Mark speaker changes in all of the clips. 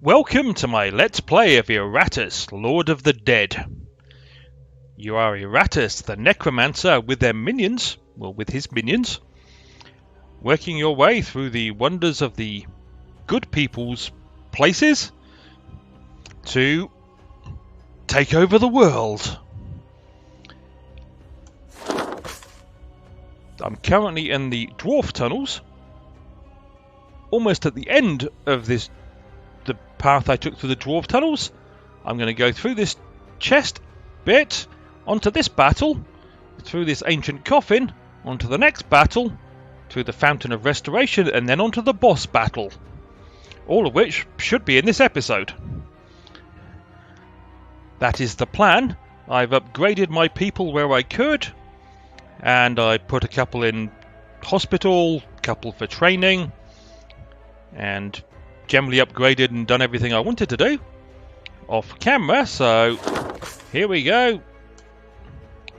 Speaker 1: Welcome to my Let's Play of Iratus, Lord of the Dead. You are Iratus, the necromancer, with their minions, well, with his minions, working your way through the wonders of the good people's places to take over the world. I'm currently in the Dwarf tunnels, almost at the end of the path I took through the Dwarf tunnels. I'm going to go through this chest bit, onto this battle, through this ancient coffin, onto the next battle, through the Fountain of Restoration, and then onto the boss battle. All of which should be in this episode. That is the plan. I've upgraded my people where I could, and I put a couple in hospital, a couple for training, and generally upgraded and done everything I wanted to do off camera. So here we go.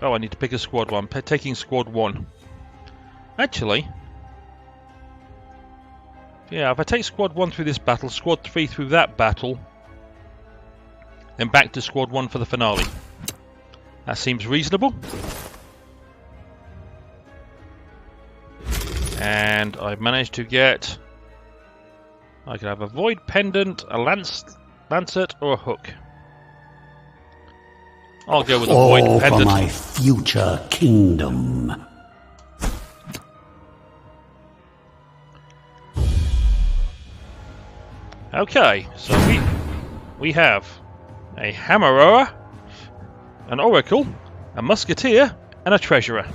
Speaker 1: Oh, I need to pick a squad one. Taking squad 1. Actually, yeah, if I take squad 1 through this battle, squad 3 through that battle, then back to squad 1 for the finale. That seems reasonable. And I've managed to get... I could have a void pendant, a lancet, or a hook. I'll go with a void pendant.
Speaker 2: All for my future kingdom.
Speaker 1: Okay, so we have a hammerer, an oracle, a musketeer, and a treasurer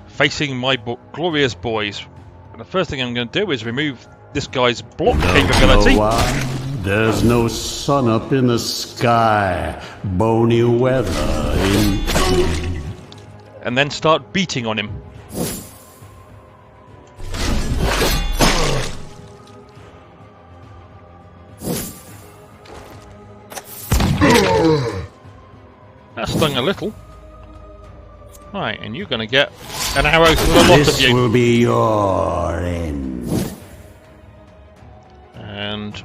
Speaker 1: facing my glorious boys. And the first thing I'm going to do is remove this guy's block capability.
Speaker 2: Know why? There's no sun up in the sky, bony weather incoming.
Speaker 1: And then start beating on him. That stung a little. Right, and you're going to get an arrow through a lot of you.
Speaker 2: This will be your end.
Speaker 1: And...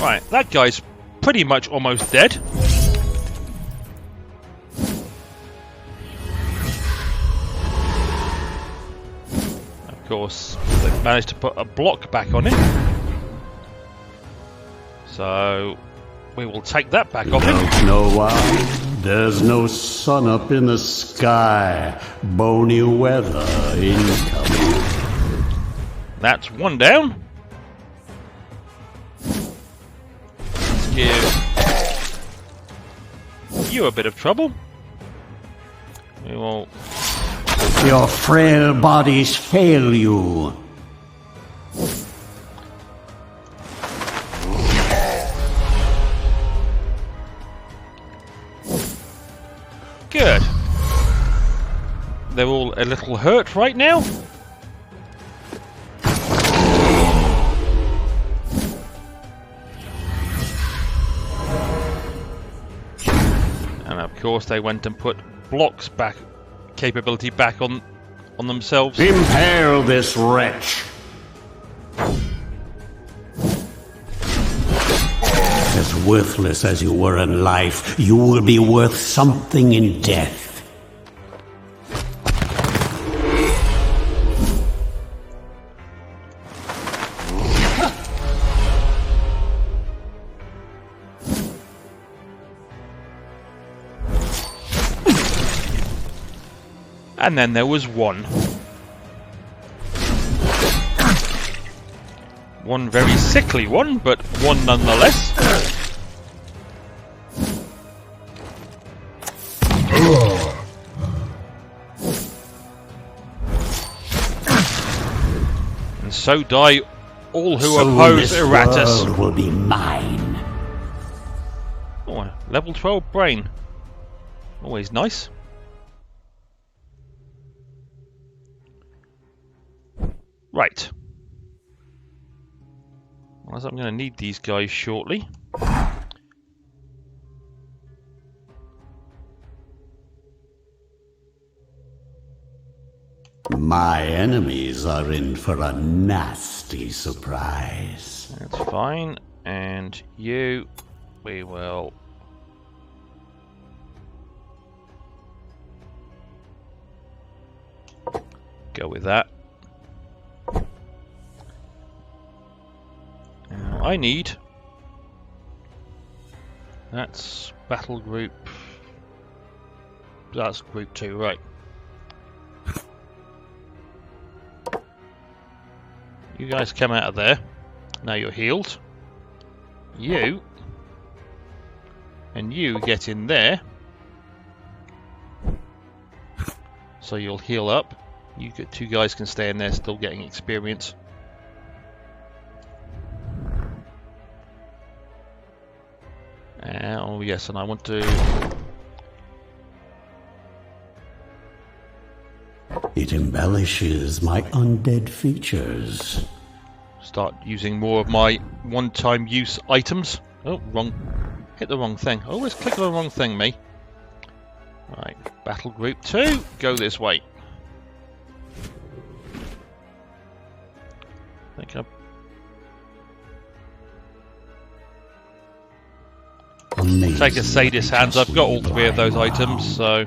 Speaker 1: right, that guy's pretty much almost dead. Of course, they've managed to put a block back on him. So, we will take that back off him.
Speaker 2: Don't know why? There's no sun up in the sky, bony weather incoming.
Speaker 1: That's one down. Let's give you a bit of trouble. We will...
Speaker 2: Your frail bodies fail you.
Speaker 1: Good. They're all a little hurt right now. And of course they went and put blocks back, capability back on themselves.
Speaker 2: Impale this wretch. As worthless as you were in life, you will be worth something in death.
Speaker 1: And then there was one. One very sickly one, but one nonetheless. And so die all who oppose Iratus.
Speaker 2: This world will be mine.
Speaker 1: Oh, a level 12 brain. Always nice. Right. Well, I'm going to need these guys shortly.
Speaker 2: My enemies are in for a nasty surprise.
Speaker 1: That's fine. And you, we will... go with that. Now I need... that's battle group... that's group 2, right. You guys come out of there. Now you're healed. You and you get in there. So you'll heal up. You get 2 guys can stay in there still getting experience. Oh yes, and I want to...
Speaker 2: It embellishes my undead features.
Speaker 1: start using more of my one-time use items. Oh, wrong. Hit the wrong thing. Always click on the wrong thing, me. Right, battle group 2, go this way. Take a sadist hands. I've got all 3 of those items, so...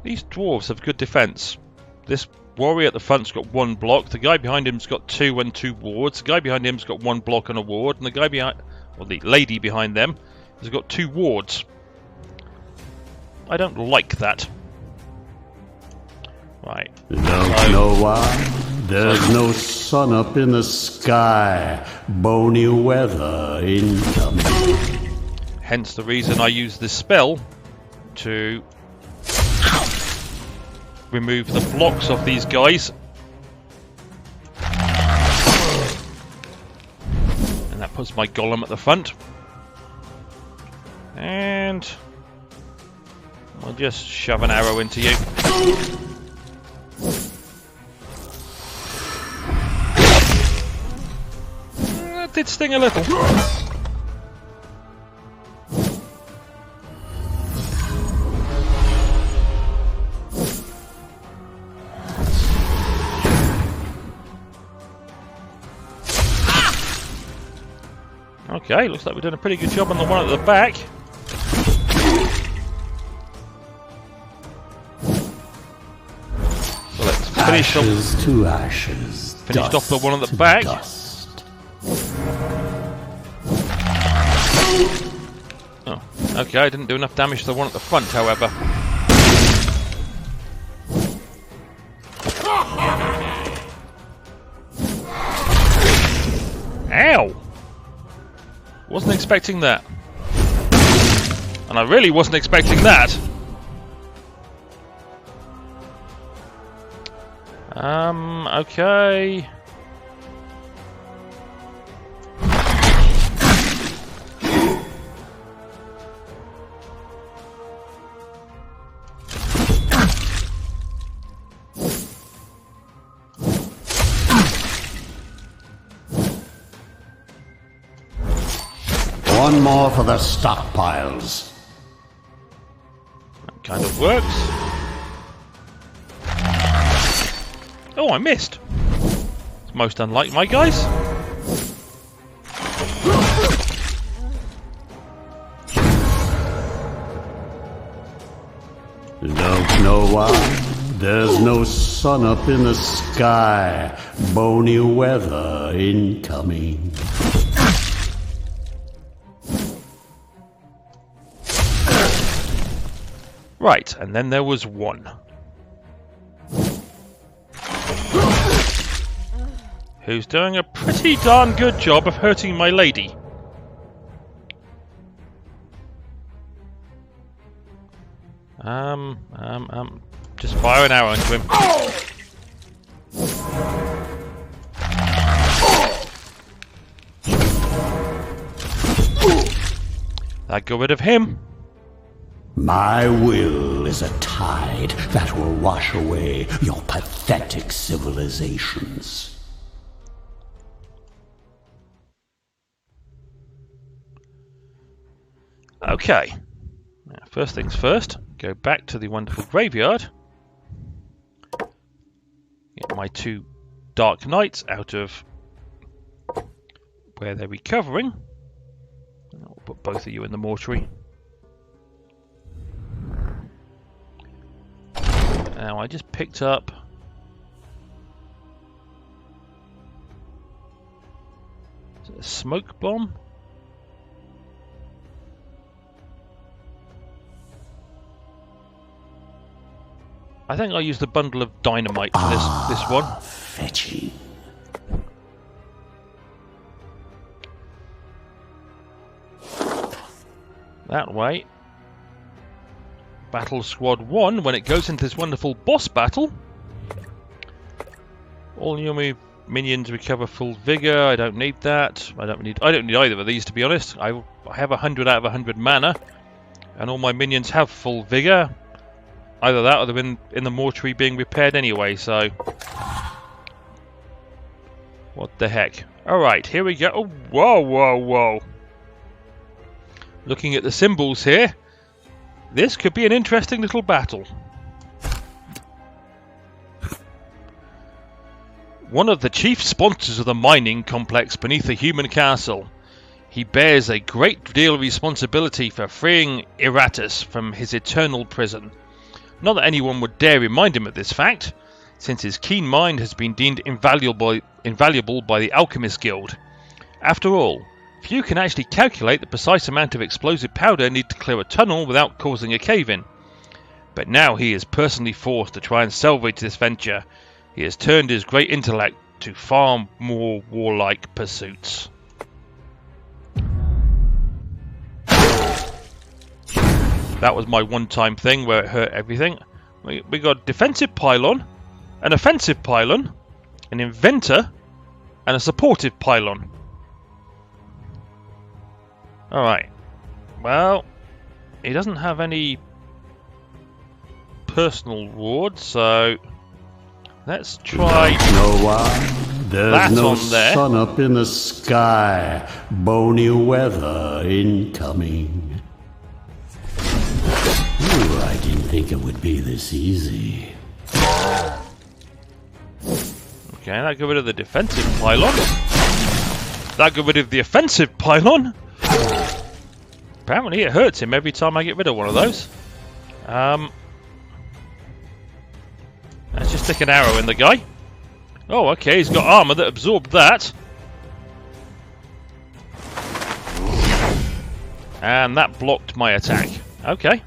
Speaker 1: These dwarves have good defense. This warrior at the front's got 1 block, the guy behind him's got 2 and 2 wards, the guy behind him's got 1 block and a ward, and the guy behind... or the lady behind them has got 2 wards. I don't like that. Right.
Speaker 2: Don't know why? There's no sun up in the sky. Bony weather incoming.
Speaker 1: Hence the reason I use this spell to remove the blocks of these guys. And that puts my golem at the front. And I'll just shove an arrow into you. That did sting a little. Okay, looks like we're doing a pretty good job on the one at the back. So let's finish
Speaker 2: ashes to ashes.
Speaker 1: Finished off the one at the back.
Speaker 2: Dust.
Speaker 1: Oh, okay, I didn't do enough damage to the one at the front, however. Ow! Wasn't expecting that. And I really wasn't expecting that. Okay.
Speaker 2: One more for the stockpiles.
Speaker 1: That kind of works. Oh, I missed. It's most unlike my guys.
Speaker 2: Don't know why. There's no sun up in the sky. Bony weather incoming.
Speaker 1: Right, and then there was one. Who's doing a pretty darn good job of hurting my lady. Just fire an arrow into him. That got rid of him.
Speaker 2: My will is a tide that will wash away your pathetic civilizations.
Speaker 1: Okay. Now, first things first, go back to the wonderful graveyard. Get my 2 Dark Knights out of where they're recovering. I'll put both of you in the mortuary. Now I just picked up is it a smoke bomb? I think I used a bundle of dynamite for this one.
Speaker 2: Fetching.
Speaker 1: That way. Battle Squad 1, when it goes into this wonderful boss battle, all your minions recover full vigor. I don't need that. I don't need either of these, to be honest. I have 100 out of 100 mana, and all my minions have full vigor. Either that or they're in the mortuary being repaired anyway, so what the heck. Alright, here we go. Oh, whoa, whoa, whoa. Looking at the symbols here, this could be an interesting little battle. One of the chief sponsors of the mining complex beneath the human castle. He bears a great deal of responsibility for freeing Iratus from his eternal prison. Not that anyone would dare remind him of this fact, since his keen mind has been deemed invaluable by the Alchemist Guild. After all, few can actually calculate the precise amount of explosive powder needed to clear a tunnel without causing a cave-in. But now he is personally forced to try and salvage this venture. He has turned his great intellect to far more warlike pursuits. That was my one-time thing where it hurt everything. We got a defensive pylon, an offensive pylon, an inventor, and a supportive pylon. Alright. Well, he doesn't have any personal wards, so let's try
Speaker 2: There's no sun up in the sky. Bony weather incoming. Ooh, I didn't think it would be this easy.
Speaker 1: Okay, that got rid of the defensive pylon. That got rid of the offensive pylon. Apparently it hurts him every time I get rid of one of those. Let's just stick an arrow in the guy. Oh, okay, he's got armor that absorbed that. And that blocked my attack. Okay.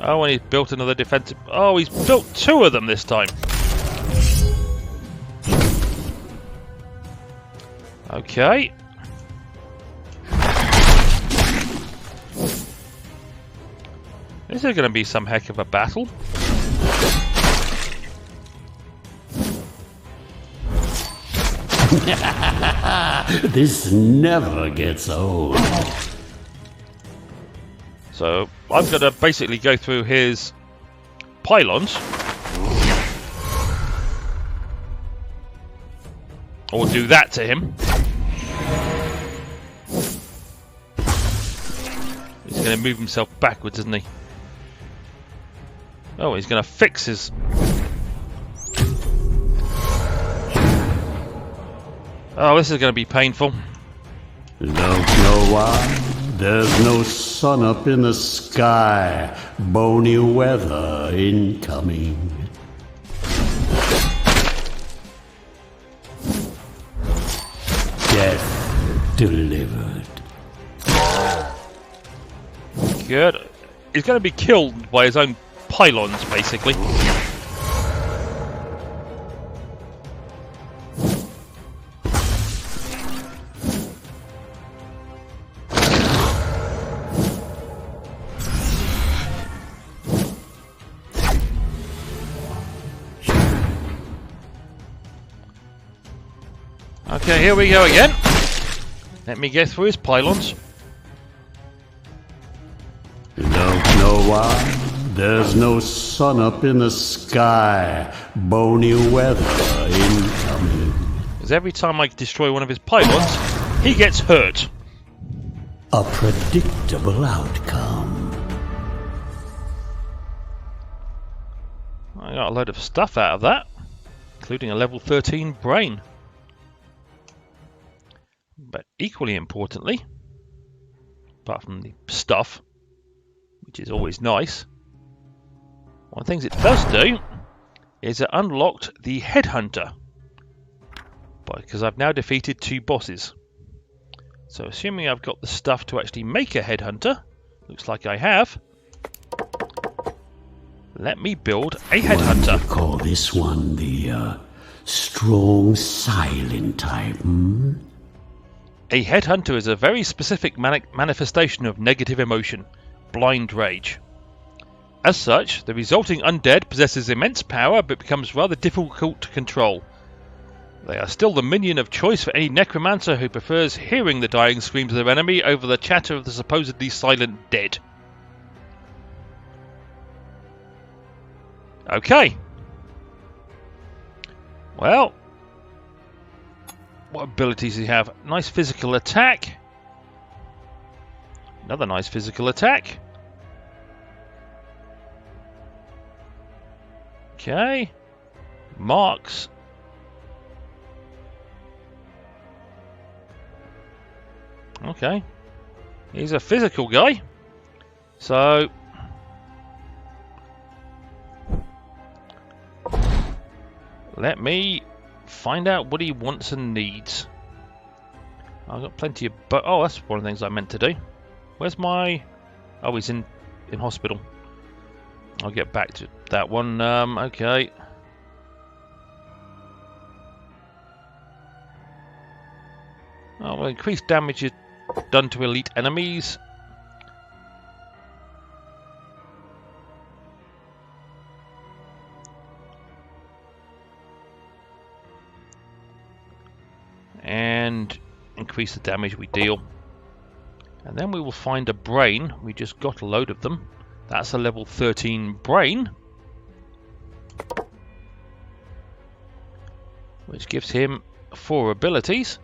Speaker 1: Oh, and he's built another defensive... Oh, he's built 2 of them this time. Okay. This is going to be some heck of a battle.
Speaker 2: This never gets old.
Speaker 1: So, I'm going to basically go through his pylons. Or do that to him. He's going to move himself backwards, isn't he? Oh, he's going to fix his... Oh, this is going to be painful.
Speaker 2: Don't know why. There's no sun up in the sky. Bony weather incoming. Death delivered.
Speaker 1: Good. He's going to be killed by his own pylons, basically. Okay, here we go again. Let me get through his pylons.
Speaker 2: Don't know why. There's no sun up in the sky. Bony weather incoming.
Speaker 1: Is every time I destroy one of his pylons, he gets hurt.
Speaker 2: A predictable outcome.
Speaker 1: I got a load of stuff out of that, including a level 13 brain. But equally importantly, apart from the stuff, which is always nice, one of the things it does do is it unlocked the headhunter, because I've now defeated 2 bosses. So assuming I've got the stuff to actually make a headhunter, looks like I have, let me build a headhunter.
Speaker 2: What do you call this one? The strong silent type, hmm?
Speaker 1: A headhunter is a very specific manifestation of negative emotion, blind rage. As such, the resulting undead possesses immense power but becomes rather difficult to control. They are still the minion of choice for any necromancer who prefers hearing the dying screams of their enemy over the chatter of the supposedly silent dead. Okay. Well, what abilities does he have? Nice physical attack. Another nice physical attack. Okay. Marks. Okay. He's a physical guy. So let me find out what he wants and needs. I've got plenty of... oh, that's one of the things I meant to do. Where's my... oh, he's in hospital. I'll get back to that one. Okay. Oh, well, increased damage is done to elite enemies. And increase the damage we deal. And then we will find a brain. We just got a load of them. That's a level 13 brain, which gives him 4 abilities.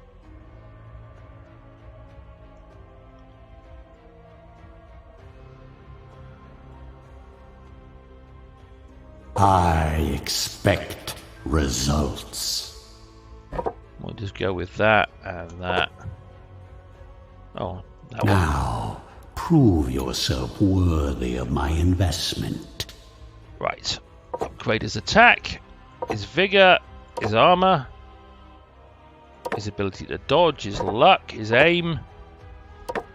Speaker 2: I expect results.
Speaker 1: We'll just go with that and that. Oh, that one.
Speaker 2: Now, prove yourself worthy of my investment.
Speaker 1: Right. Upgrade his attack, his vigor, his armor, his ability to dodge, his luck, his aim,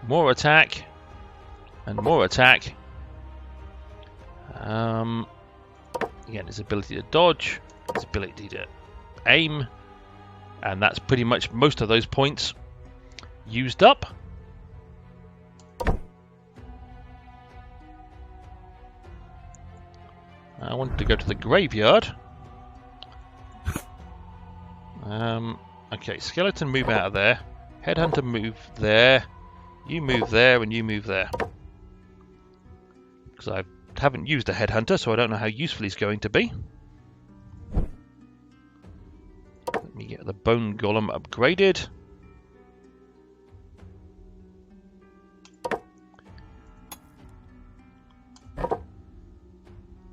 Speaker 1: more attack, and more attack. Again, his ability to dodge, his ability to aim, and that's pretty much most of those points used up. I wanted to go to the graveyard. Okay, skeleton, move out of there. Headhunter, move there. You move there, and you move there. Because I haven't used a headhunter, so I don't know how useful he's going to be. Let me get the bone golem upgraded.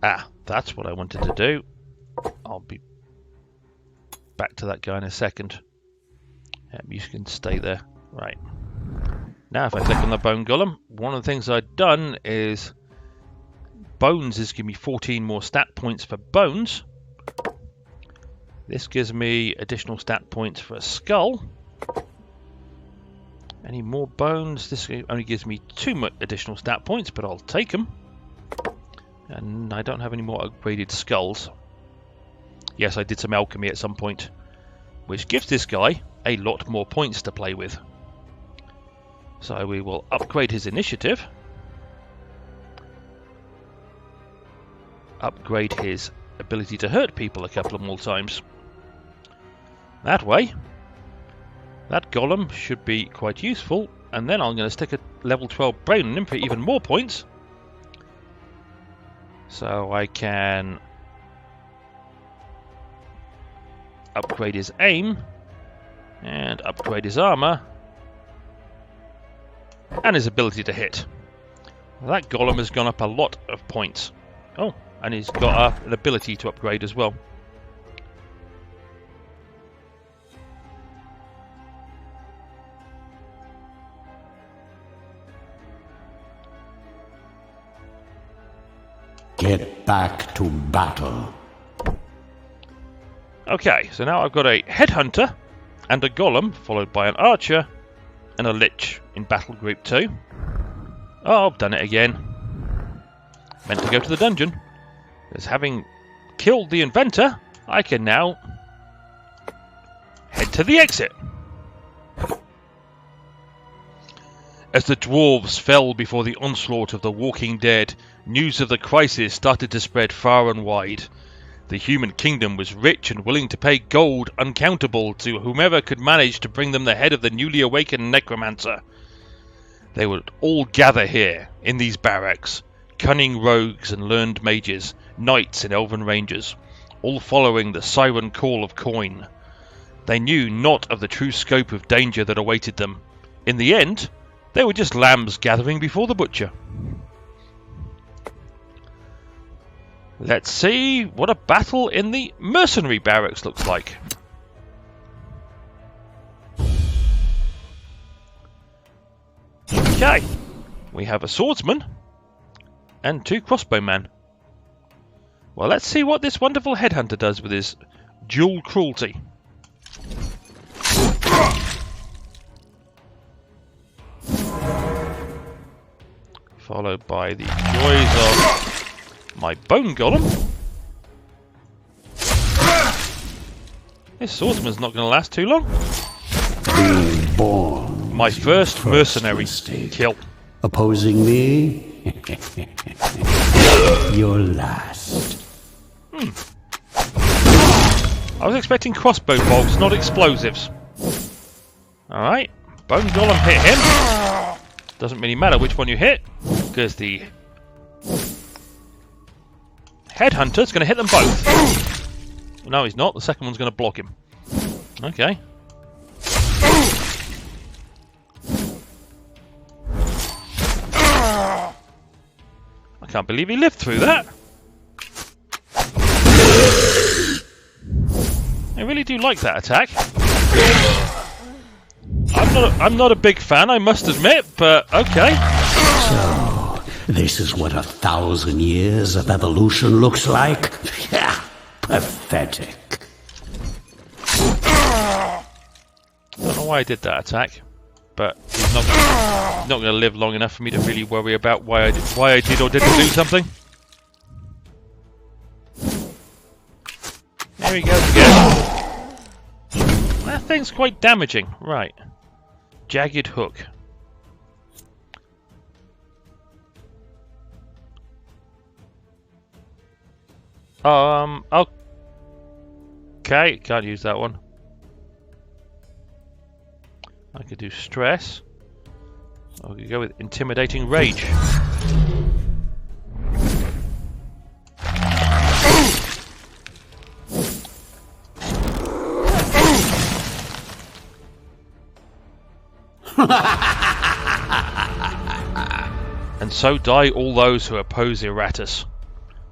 Speaker 1: Ah, that's what I wanted to do. I'll be back to that guy in a second. You can stay there. Right. Now if I click on the bone golem, one of the things I've done is bones is giving me 14 more stat points for bones. This gives me additional stat points for a skull. Any more bones? This only gives me 2 additional stat points, but I'll take them. And I don't have any more upgraded skulls. Yes, I did some alchemy at some point, which gives this guy a lot more points to play with. So we will upgrade his initiative. Upgrade his ability to hurt people a couple of more times. That way, that golem should be quite useful. And then I'm going to stick a level 12 brain on him for even more points. So I can upgrade his aim And upgrade his armor. And his ability to hit. That golem has gone up a lot of points. Oh, and he's got an ability to upgrade as well.
Speaker 2: Get back to battle.
Speaker 1: Okay, so now I've got a headhunter and a golem, followed by an archer and a lich in battle group 2. Oh, I've done it again. Meant to go to the dungeon. Because having killed the inventor, I can now head to the exit. As the dwarves fell before the onslaught of the walking dead, news of the crisis started to spread far and wide. The human kingdom was rich and willing to pay gold uncountable to whomever could manage to bring them the head of the newly awakened necromancer. They would all gather here, in these barracks, cunning rogues and learned mages, knights and elven rangers, all following the siren call of coin. They knew not of the true scope of danger that awaited them. In the end, they were just lambs gathering before the butcher. Let's see what a battle in the mercenary barracks looks like. Okay, we have a swordsman and 2 crossbowmen. Well, let's see what this wonderful headhunter does with his dual cruelty. Followed by the joys of my bone golem. This swordsman's not going to last too long.
Speaker 2: Being born.
Speaker 1: My first mercenary kill.
Speaker 2: Opposing me? Your last.
Speaker 1: I was expecting crossbow bolts, not explosives. Alright, bone golem hit him. Doesn't really matter which one you hit, because the headhunter's going to hit them both. No, he's not. The second one's going to block him. Okay. I can't believe he lived through that. I really do like that attack. I'm not a big fan, I must admit, but okay.
Speaker 2: So, this is what 1,000 years of evolution looks like? Yeah, pathetic.
Speaker 1: Don't know why I did that attack, but he's not going to live long enough for me to really worry about why I did or didn't do something. There he goes again. That thing's quite damaging. Right. Jagged hook. Okay, can't use that one. I could do stress. I could go with intimidating rage. And so die all those who oppose Iratus.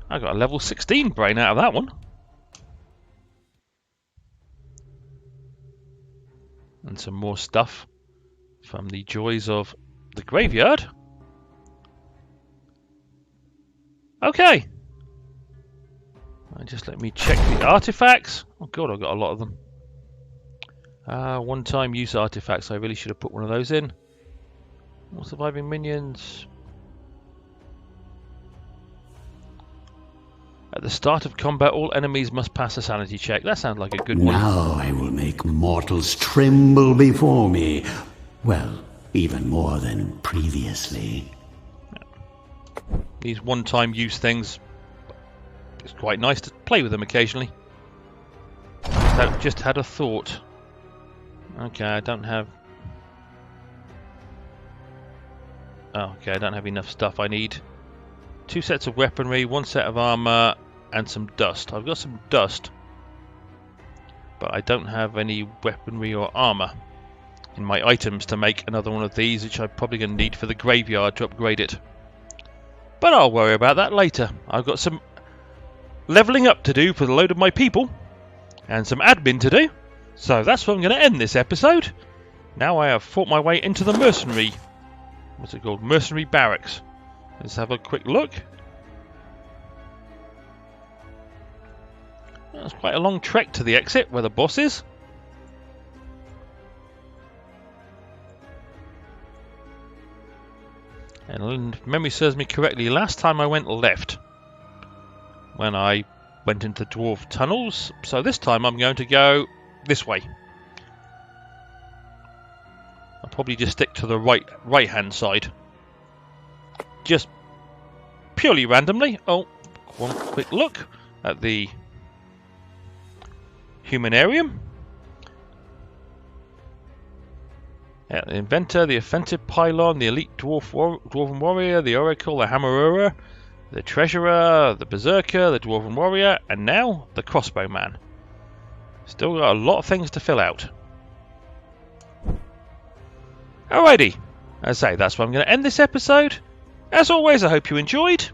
Speaker 1: I got a level 16 brain out of that one. And some more stuff from the joys of the graveyard. Okay. Just let me check the artifacts. Oh god, I've got a lot of them. One-time use artifacts. I really should have put one of those in. More surviving minions. At the start of combat, all enemies must pass a sanity check. That sounds like a good one.
Speaker 2: Now I will make mortals tremble before me. Well, even more than previously.
Speaker 1: These one-time use things, it's quite nice to play with them occasionally. Just had a thought. Okay, I don't have... Oh, okay, I don't have enough stuff. I need 2 sets of weaponry, 1 set of armor, and some dust. I've got some dust. but I don't have any weaponry or armour in my items to make another one of these, which I'm probably going to need for the graveyard to upgrade it. But I'll worry about that later. I've got some levelling up to do for a load of my people, and some admin to do, so that's where I'm going to end this episode. Now I have fought my way into the mercenary, what's it called, mercenary barracks. Let's have a quick look. That's quite a long trek to the exit where the boss is. And if memory serves me correctly, last time I went left when I went into dwarf tunnels, so this time I'm going to go this way. I'll probably just stick to the right hand side, just purely randomly. Oh, one quick look at the humanarium. Yeah, the inventor, the offensive pylon, the elite dwarven warrior, the oracle, the hammerer, the treasurer, the berserker, the dwarven warrior, and now the crossbowman. Still got a lot of things to fill out. Alrighty, as I say, that's where I'm going to end this episode. As always, I hope you enjoyed,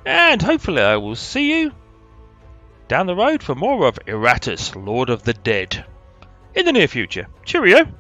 Speaker 1: and hopefully I will see you down the road for more of Iratus, Lord of the Dead, in the near future. Cheerio!